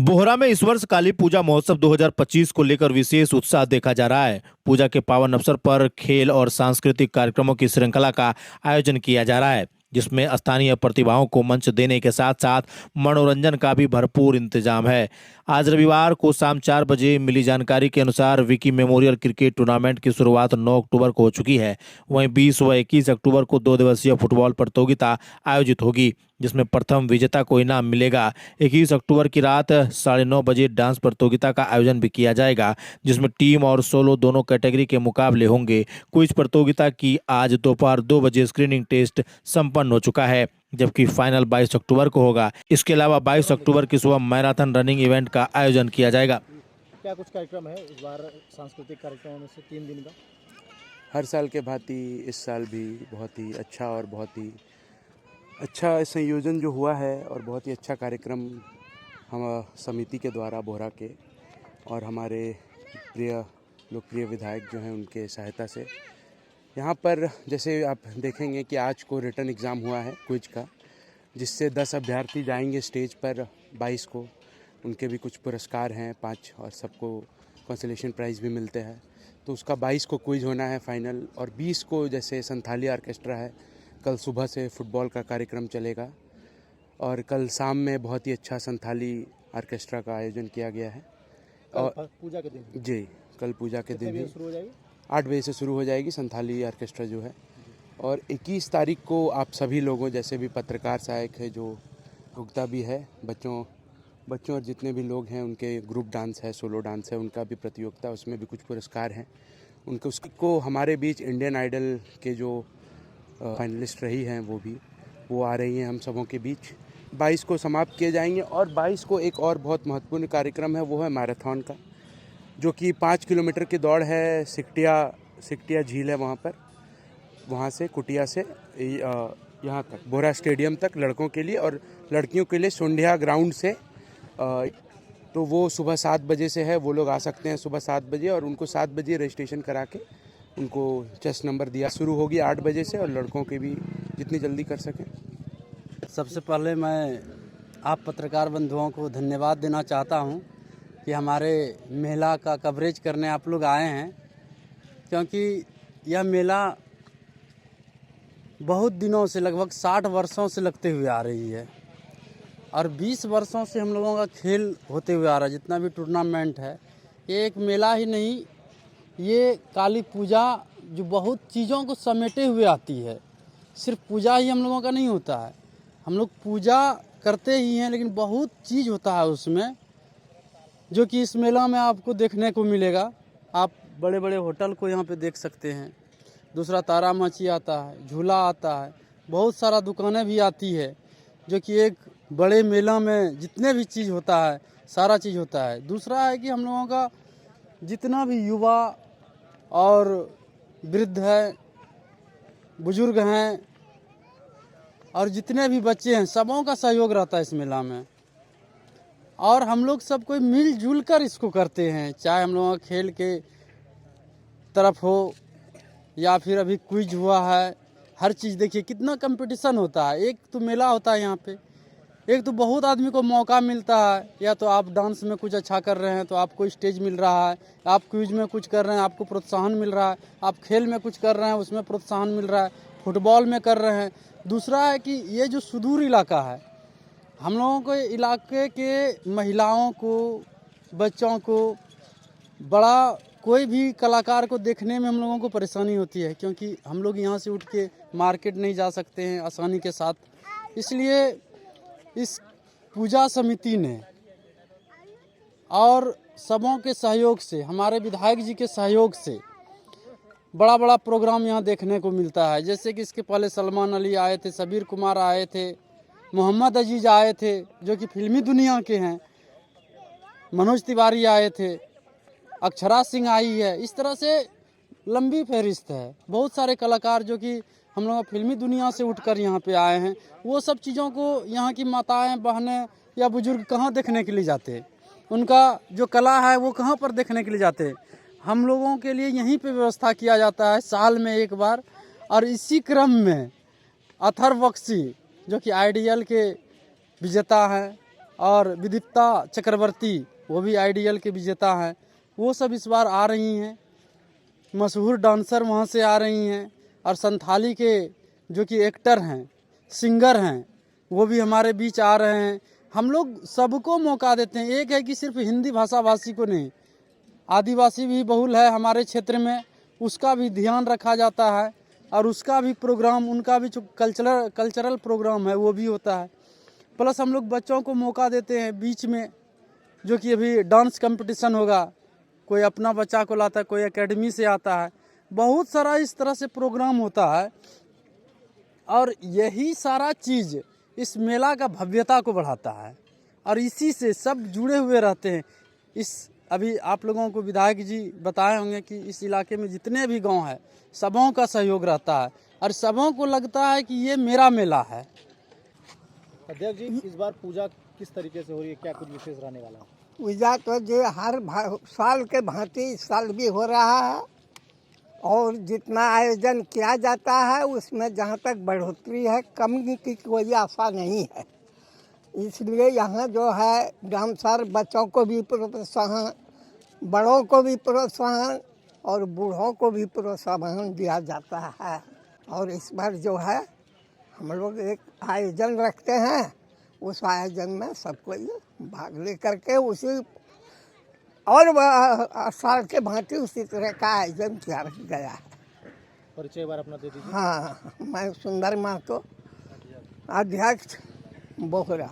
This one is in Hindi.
बोहरा में इस वर्ष काली पूजा महोत्सव 2025 को लेकर विशेष उत्साह देखा जा रहा है। पूजा के पावन अवसर पर खेल और सांस्कृतिक कार्यक्रमों की श्रृंखला का आयोजन किया जा रहा है, जिसमें स्थानीय प्रतिभाओं को मंच देने के साथ साथ मनोरंजन का भी भरपूर इंतजाम है। आज रविवार को शाम 4 बजे मिली जानकारी के अनुसार विकी मेमोरियल क्रिकेट टूर्नामेंट की शुरुआत 9 अक्टूबर को हो चुकी है। वहीं 20 व 21 अक्टूबर को 2 दिवसीय फुटबॉल प्रतियोगिता आयोजित होगी, जिसमें प्रथम विजेता को इनाम मिलेगा। 21 अक्टूबर की रात 9:30 बजे डांस प्रतियोगिता का आयोजन भी किया जाएगा, जिसमें टीम और सोलो दोनों कैटेगरी के मुकाबले होंगे। क्विज प्रतियोगिता की आज दोपहर 2 बजे स्क्रीनिंग टेस्ट संपन्न हो चुका है, जबकि फाइनल 22 अक्टूबर को होगा। इसके अलावा 22 अक्टूबर की सुबह मैराथन रनिंग इवेंट का आयोजन किया जाएगा। क्या कुछ कार्यक्रम है इस बार सांस्कृतिक कार्यक्रमों में से 3 दिन का? हर साल के भांति इस साल भी बहुत ही अच्छा और बहुत ही अच्छा संयोजन जो हुआ है और बहुत ही अच्छा कार्यक्रम हम समिति के द्वारा बोहरा के और हमारे प्रिय लोकप्रिय विधायक जो हैं उनके सहायता से यहाँ पर जैसे आप देखेंगे कि आज को रिटन एग्ज़ाम हुआ है क्विज का, जिससे 10 अभ्यर्थी जाएंगे स्टेज पर। 22 को उनके भी कुछ पुरस्कार हैं 5 और सबको कंसोलेशन प्राइज़ भी मिलते हैं। तो उसका 22 को क्विज होना है फाइनल, और 20 को जैसे संथाली ऑर्केस्ट्रा है, कल सुबह से फुटबॉल का कार्यक्रम चलेगा और कल शाम में बहुत ही अच्छा संथाली ऑर्केस्ट्रा का आयोजन किया गया है। और पूजा के दिन जी, कल पूजा के दिन ही शुरू हो जाएगी 8 बजे से शुरू हो जाएगी संथाली ऑर्केस्ट्रा जो है। और 21 तारीख को आप सभी लोगों जैसे भी पत्रकार सहायक है, जो भुगता भी है, बच्चों और जितने भी लोग हैं उनके ग्रुप डांस है, सोलो डांस है, उनका भी प्रतियोगिता, उसमें भी कुछ पुरस्कार हैं उनको। उसको हमारे बीच इंडियन आइडल के जो फाइनलिस्ट रही हैं वो आ रही हैं हम सबों के बीच। 22 को समाप्त किए जाएंगे और 22 को एक और बहुत महत्वपूर्ण कार्यक्रम है, वो है मैराथन का, जो कि 5 किलोमीटर की दौड़ है। सिकटिया झील है वहाँ से कुटिया से यहाँ तक बोहरा स्टेडियम तक लड़कों के लिए, और लड़कियों के लिए सोंढिया ग्राउंड से। तो वो सुबह 7 बजे से है, वो लोग आ सकते हैं सुबह 7 बजे, और उनको 7 बजे रजिस्ट्रेशन करा के उनको चेस्ट नंबर दिया। शुरू होगी 8 बजे से, और लड़कों के भी जितनी जल्दी कर सकें। सबसे पहले मैं आप पत्रकार बंधुओं को धन्यवाद देना चाहता हूं कि हमारे मेला का कवरेज करने आप लोग आए हैं, क्योंकि यह मेला बहुत दिनों से, लगभग 60 वर्षों से लगते हुए आ रही है, और 20 वर्षों से हम लोगों का खेल होते हुए आ रहा है। जितना भी टूर्नामेंट है, ये एक मेला ही नहीं, ये काली पूजा जो बहुत चीज़ों को समेटे हुए आती है। सिर्फ पूजा ही हम लोगों का नहीं होता है, हम लोग पूजा करते ही हैं, लेकिन बहुत चीज़ होता है उसमें, जो कि इस मेला में आपको देखने को मिलेगा। आप बड़े बड़े होटल को यहाँ पे देख सकते हैं। दूसरा, तारा माची आता है, झूला आता है, बहुत सारा दुकानें भी आती है, जो कि एक बड़े मेला में जितने भी चीज़ होता है सारा चीज़ होता है। दूसरा है कि हम लोगों का जितना भी युवा और वृद्ध है, बुजुर्ग हैं, और जितने भी बच्चे हैं, सबों का सहयोग रहता है इस मेला में, और हम लोग सब कोई मिलजुल कर इसको करते हैं। चाहे हम लोगों का खेल के तरफ हो या फिर अभी क्विज हुआ है, हर चीज़ देखिए कितना कंपटीशन होता है। एक तो मेला होता है यहाँ पे, एक तो बहुत आदमी को मौका मिलता है, या तो आप डांस में कुछ अच्छा कर रहे हैं तो आपको स्टेज मिल रहा है, आप क्विज में कुछ कर रहे हैं आपको प्रोत्साहन मिल रहा है, आप खेल में कुछ कर रहे हैं उसमें प्रोत्साहन मिल रहा है, फुटबॉल में कर रहे हैं। दूसरा है कि ये जो सुदूर इलाका है, हम लोगों को इलाके के महिलाओं को, बच्चों को, बड़ा कोई भी कलाकार को देखने में हम लोगों को परेशानी होती है, क्योंकि हम लोग यहाँ से उठ के मार्केट नहीं जा सकते हैं आसानी के साथ। इसलिए इस पूजा समिति ने और सबों के सहयोग से, हमारे विधायक जी के सहयोग से बड़ा बड़ा प्रोग्राम यहाँ देखने को मिलता है। जैसे कि इसके पहले सलमान अली आए थे, सबीर कुमार आए थे, मोहम्मद अजीज आए थे जो कि फिल्मी दुनिया के हैं, मनोज तिवारी आए थे, अक्षरा सिंह आई है। इस तरह से लंबी फहरिस्त है, बहुत सारे कलाकार जो कि हम लोग फिल्मी दुनिया से उठकर यहाँ पे आए हैं। वो सब चीज़ों को यहाँ की माताएं, बहनें या बुजुर्ग कहाँ देखने के लिए जाते हैं, उनका जो कला है वो कहाँ पर देखने के लिए जाते हैं। हम लोगों के लिए यहीं पे व्यवस्था किया जाता है साल में एक बार। और इसी क्रम में अथर्व बख्शी जो कि आइडियल के विजेता हैं और विदिता चक्रवर्ती वो भी आइडियल के विजेता हैं, वो सब इस बार आ रही हैं। मशहूर डांसर वहाँ से आ रही हैं और संथाली के जो कि एक्टर हैं, सिंगर हैं, वो भी हमारे बीच आ रहे हैं। हम लोग सबको मौका देते हैं। एक है कि सिर्फ हिंदी भाषा भाषी को नहीं, आदिवासी भी बहुल है हमारे क्षेत्र में, उसका भी ध्यान रखा जाता है और उसका भी प्रोग्राम, उनका भी जो कल्चरल प्रोग्राम है वो भी होता है। प्लस हम लोग बच्चों को मौका देते हैं बीच में, जो कि अभी डांस कंपटीशन होगा, कोई अपना बच्चा को लाता है, कोई एकेडमी से आता है, बहुत सारा इस तरह से प्रोग्राम होता है। और यही सारा चीज़ इस मेला का भव्यता को बढ़ाता है और इसी से सब जुड़े हुए रहते हैं। इस अभी आप लोगों को विधायक जी बताए होंगे कि इस इलाके में जितने भी गांव है सबों का सहयोग रहता है और सबों को लगता है कि ये मेरा मेला है। अध्यक्ष जी, इस बार पूजा किस तरीके से हो रही है, क्या कुछ विशेष रहने वाला है? पूजा तो जो हर साल के भांति इस साल भी हो रहा है और जितना आयोजन किया जाता है उसमें जहाँ तक बढ़ोतरी है, कमी की कोई आशा नहीं है। इसलिए यहाँ जो है डांसर बच्चों को भी प्रोत्साहन, बड़ों को भी प्रोत्साहन और बूढ़ों को भी प्रोत्साहन दिया जाता है। और इस बार जो है हम लोग एक आयोजन रखते हैं, उस आयोजन में सबको भाग ले करके उसी और साल के भांति उसी तरह का आयोजन किया गया है। परिचय बार अपना दे दीजिए। हाँ, मैं सुंदर महतो, अध्यक्ष बोहरा।